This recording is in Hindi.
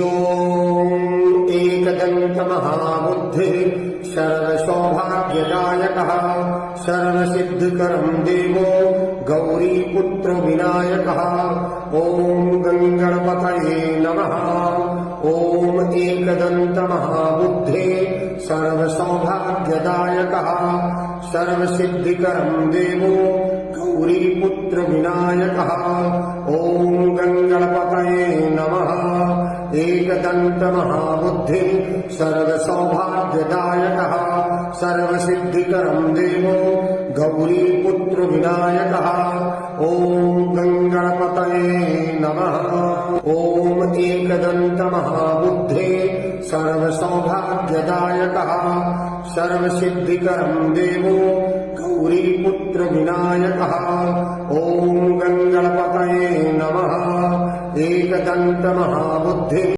ओम एकदंत महाबुद्धि सर्वसौभाग्यदायकः सर्वसिद्धिकरं देवो गौरीपुत्र विनायकः। ओम गंगणपतये नमः। ओम एकदंत महाबुद्धे सर्वसौभाग्यदायकः सर्वसिद्धिकरं देवो गौरीपुत्र विनायकः। ओम गंगणपतये नमः। एकदंत महाबुद्धि सर्वसौभाग्यदायकः सर्वसिद्धिकरं देवो गौरीपुत्र विनायकः। ओम गंगणपतये नमः। ओम एकदंत महाबुद्धे सर्वसौभाग्यदायकः सर्वसिद्धिकरं देवो गौरीपुत्र विनायकः। ओम गंगणपतये नमः। एकदंत महाबुद्धि